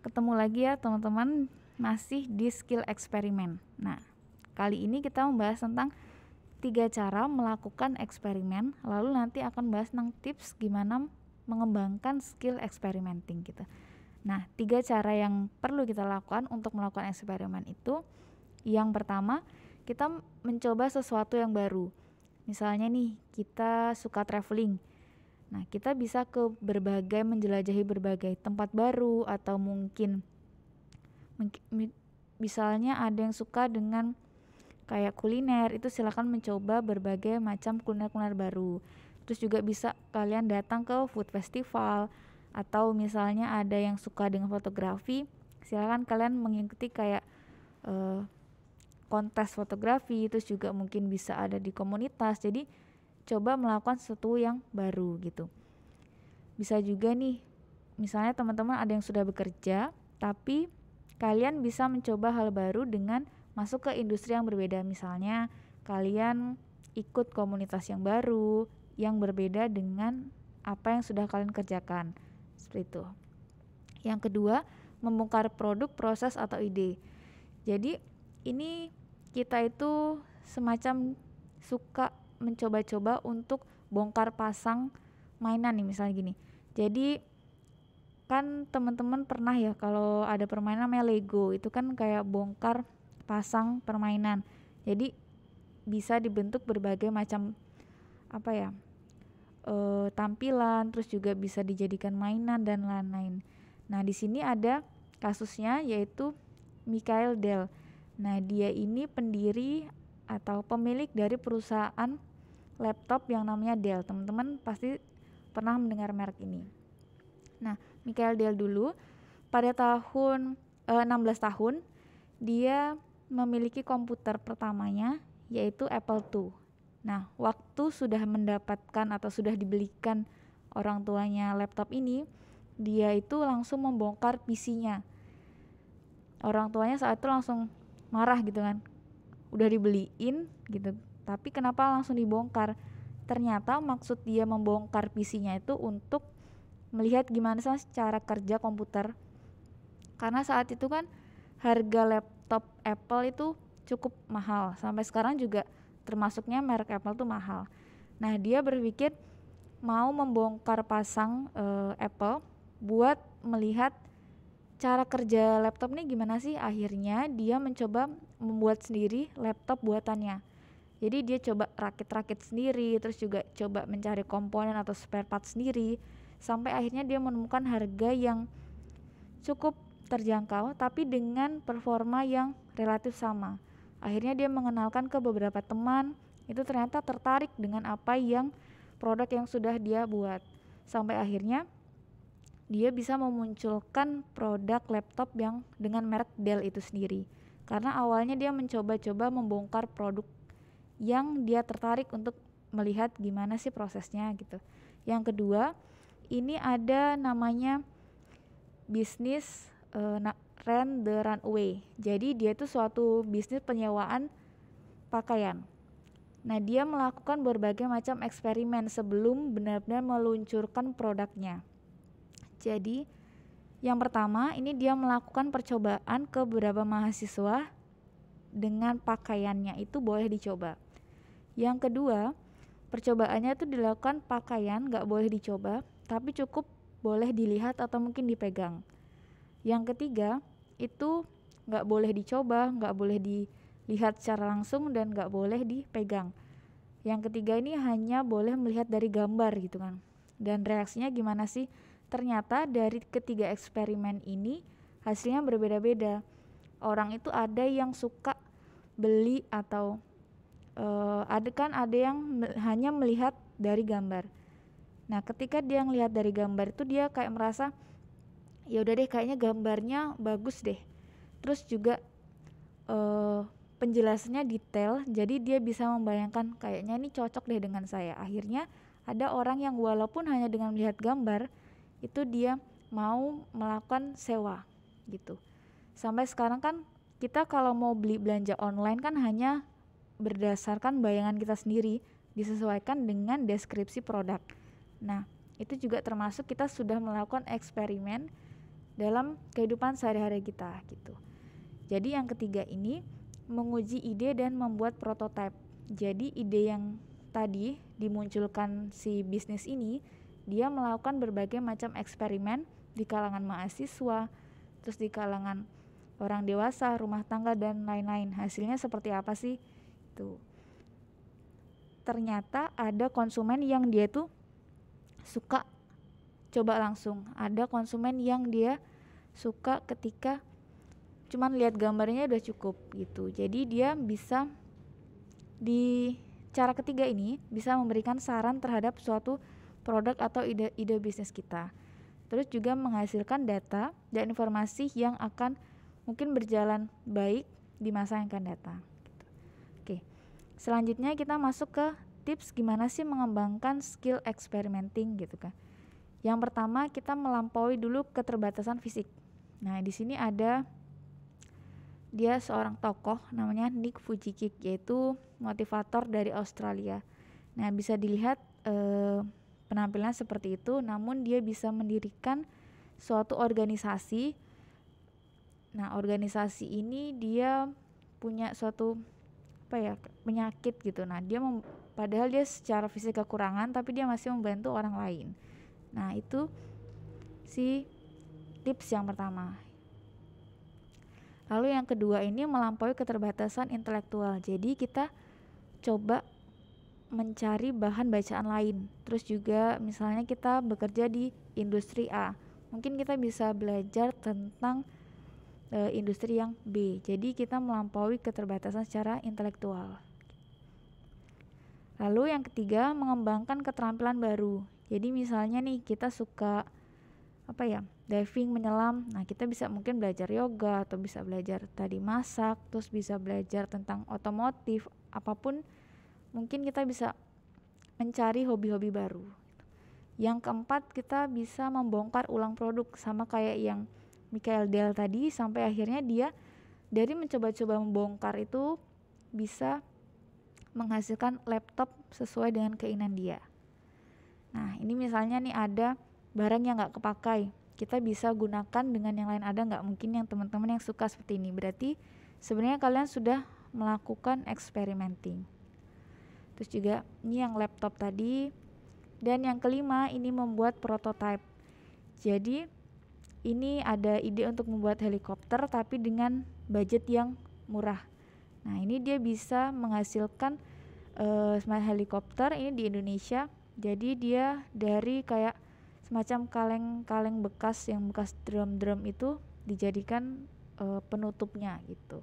Ketemu lagi ya teman-teman, masih di skill eksperimen. Nah, kali ini kita membahas tentang 3 cara melakukan eksperimen, lalu nanti akan bahas tentang tips gimana mengembangkan skill experimenting gitu. Nah, 3 cara yang perlu kita lakukan untuk melakukan eksperimen itu, yang pertama, kita mencoba sesuatu yang baru. Misalnya nih, kita suka traveling. Nah, kita bisa menjelajahi berbagai tempat baru, atau mungkin misalnya ada yang suka dengan kayak kuliner, itu silakan mencoba berbagai macam kuliner-kuliner baru. Terus juga bisa kalian datang ke food festival, atau misalnya ada yang suka dengan fotografi, silakan kalian mengikuti kayak kontes fotografi. Terus juga mungkin bisa ada di komunitas. Jadi coba melakukan sesuatu yang baru gitu. Bisa juga nih, misalnya teman-teman ada yang sudah bekerja, tapi kalian bisa mencoba hal baru dengan masuk ke industri yang berbeda. Misalnya kalian ikut komunitas yang baru, yang berbeda dengan apa yang sudah kalian kerjakan. Seperti itu. Yang kedua, membongkar produk, proses, atau ide. Jadi ini kita itu semacam suka mencoba-coba untuk bongkar pasang mainan nih, misalnya gini. Jadi kan teman-teman pernah ya kalau ada permainan namanya Lego, itu kan kayak bongkar pasang permainan. Jadi bisa dibentuk berbagai macam tampilan, terus juga bisa dijadikan mainan dan lain-lain. Nah, di sini ada kasusnya yaitu Michael Dell. Nah, dia ini pendiri atau pemilik dari perusahaan laptop yang namanya Dell. Teman-teman pasti pernah mendengar merek ini. Nah, Michael Dell dulu pada tahun 16 tahun dia memiliki komputer pertamanya yaitu Apple II. Nah, waktu sudah mendapatkan atau sudah dibelikan orang tuanya laptop ini, dia itu langsung membongkar PC-nya. Orang tuanya saat itu langsung marah gitu kan. Udah dibeliin gitu, tapi kenapa langsung dibongkar? Ternyata maksud dia membongkar PC-nya itu untuk melihat gimana sih cara kerja komputer. Karena saat itu kan harga laptop Apple itu cukup mahal. Sampai sekarang juga termasuknya merek Apple tuh mahal. Nah, dia berpikir mau membongkar pasang Apple buat melihat cara kerja laptop nih gimana sih. Akhirnya dia mencoba membuat sendiri laptop buatannya. Jadi dia coba rakit-rakit sendiri, terus juga coba mencari komponen atau spare part sendiri, sampai akhirnya dia menemukan harga yang cukup terjangkau tapi dengan performa yang relatif sama. Akhirnya dia mengenalkan ke beberapa teman, itu ternyata tertarik dengan apa yang produk yang sudah dia buat. Sampai akhirnya dia bisa memunculkan produk laptop yang dengan merek Dell itu sendiri. Karena awalnya dia mencoba-coba membongkar produk yang dia tertarik untuk melihat gimana sih prosesnya gitu. Yang kedua, ini ada namanya bisnis Rent the Runway. Jadi dia itu suatu bisnis penyewaan pakaian. Nah, dia melakukan berbagai macam eksperimen sebelum benar-benar meluncurkan produknya. Jadi yang pertama, ini dia melakukan percobaan ke beberapa mahasiswa dengan pakaiannya itu boleh dicoba. Yang kedua, percobaannya itu dilakukan pakaian gak boleh dicoba, tapi cukup boleh dilihat atau mungkin dipegang. Yang ketiga, itu gak boleh dicoba, gak boleh dilihat secara langsung, dan gak boleh dipegang. Yang ketiga ini hanya boleh melihat dari gambar gitu kan. Dan reaksinya gimana sih? Ternyata dari ketiga eksperimen ini hasilnya berbeda-beda. Orang itu ada yang suka beli atau ada yang hanya melihat dari gambar. Nah, ketika dia ngelihat dari gambar itu dia kayak merasa ya udah deh, kayaknya gambarnya bagus deh. Terus juga penjelasannya detail, jadi dia bisa membayangkan kayaknya ini cocok deh dengan saya. Akhirnya ada orang yang walaupun hanya dengan melihat gambar itu dia mau melakukan sewa gitu. Sampai sekarang kan kita kalau mau beli belanja online kan hanya berdasarkan bayangan kita sendiri, disesuaikan dengan deskripsi produk. Nah, itu juga termasuk kita sudah melakukan eksperimen dalam kehidupan sehari-hari kita gitu. Jadi yang ketiga ini menguji ide dan membuat prototipe. Jadi ide yang tadi dimunculkan si bisnis ini, dia melakukan berbagai macam eksperimen di kalangan mahasiswa, terus di kalangan orang dewasa, rumah tangga dan lain-lain. Hasilnya seperti apa sih? Tuh. Ternyata ada konsumen yang dia tuh suka coba langsung. Ada konsumen yang dia suka ketika cuman lihat gambarnya udah cukup gitu. Jadi dia bisa di cara ketiga ini bisa memberikan saran terhadap suatu produk atau ide bisnis kita. Terus juga menghasilkan data dan informasi yang akan mungkin berjalan baik di masa yang akan datang. Oke, selanjutnya kita masuk ke tips gimana sih mengembangkan skill experimenting gitu kan. Yang pertama kita melampaui dulu keterbatasan fisik. Nah di sini ada dia seorang tokoh namanya Nick Vujicic, yaitu motivator dari Australia. Nah bisa dilihat penampilan seperti itu, namun dia bisa mendirikan suatu organisasi. Nah organisasi ini dia punya suatu penyakit gitu. Nah dia padahal dia secara fisik kekurangan, tapi dia masih membantu orang lain. Nah itu si tips yang pertama. Lalu yang kedua ini melampaui keterbatasan intelektual. Jadi kita coba mencari bahan bacaan lain. Terus juga misalnya kita bekerja di industri A, mungkin kita bisa belajar tentang industri yang B. Jadi kita melampaui keterbatasan secara intelektual. Lalu yang ketiga mengembangkan keterampilan baru. Jadi misalnya nih kita suka diving, menyelam. Nah kita bisa mungkin belajar yoga atau bisa belajar tadi masak, terus bisa belajar tentang otomotif, apapun. Mungkin kita bisa mencari hobi-hobi baru. Yang keempat kita bisa membongkar ulang produk, sama kayak yang Michael Dell tadi, sampai akhirnya dia dari mencoba-coba membongkar itu bisa menghasilkan laptop sesuai dengan keinginan dia. Nah ini misalnya nih ada barang yang gak kepakai, kita bisa gunakan dengan yang lain. Ada nggak mungkin yang teman-teman yang suka seperti ini? Berarti sebenarnya kalian sudah melakukan experimenting. Terus juga ini yang laptop tadi. Dan yang kelima ini membuat prototype. Jadi ini ada ide untuk membuat helikopter tapi dengan budget yang murah. Nah ini dia bisa menghasilkan smart helikopter ini di Indonesia. Jadi dia dari kayak semacam kaleng-kaleng bekas yang bekas drum-drum itu dijadikan penutupnya gitu.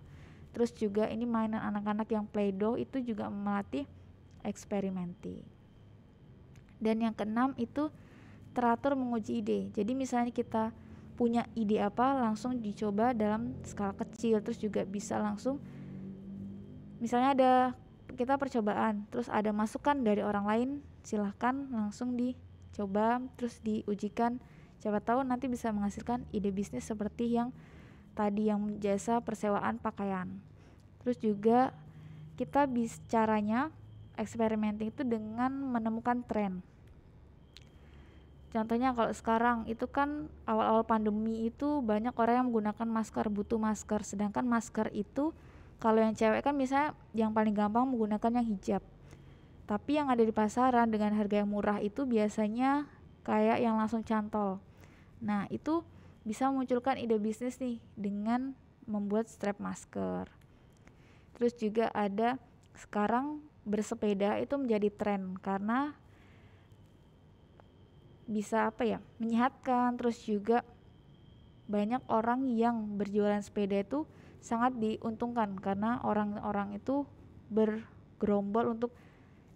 Terus juga ini mainan anak-anak yang Play-Doh itu juga melatih experimenting. Dan yang keenam itu teratur menguji ide. Jadi misalnya kita punya ide apa, langsung dicoba dalam skala kecil. Terus juga bisa langsung misalnya ada kita percobaan, terus ada masukan dari orang lain, silahkan langsung dicoba, terus diujikan. Siapa tahu nanti bisa menghasilkan ide bisnis seperti yang tadi yang jasa persewaan pakaian. Terus juga kita caranya experimenting itu dengan menemukan tren. Contohnya kalau sekarang itu kan awal-awal pandemi itu banyak orang yang menggunakan masker, butuh masker. Sedangkan masker itu kalau yang cewek kan misalnya yang paling gampang menggunakan yang hijab. Tapi yang ada di pasaran dengan harga yang murah itu biasanya kayak yang langsung cantol. Nah itu bisa memunculkan ide bisnis nih dengan membuat strap masker. Terus juga ada sekarang bersepeda itu menjadi tren karena bisa menyehatkan. Terus juga banyak orang yang berjualan sepeda itu sangat diuntungkan karena orang-orang itu bergerombol untuk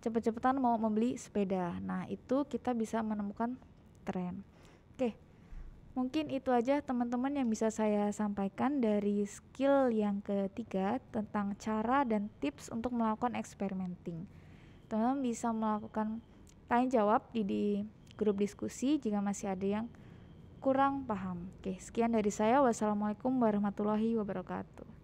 cepet-cepetan mau membeli sepeda. Nah itu kita bisa menemukan tren. Oke, mungkin itu aja teman-teman yang bisa saya sampaikan dari skill yang ketiga tentang cara dan tips untuk melakukan experimenting. Teman-teman bisa melakukan tanya jawab di grup diskusi jika masih ada yang kurang paham. Oke, sekian dari saya. Wassalamualaikum warahmatullahi wabarakatuh.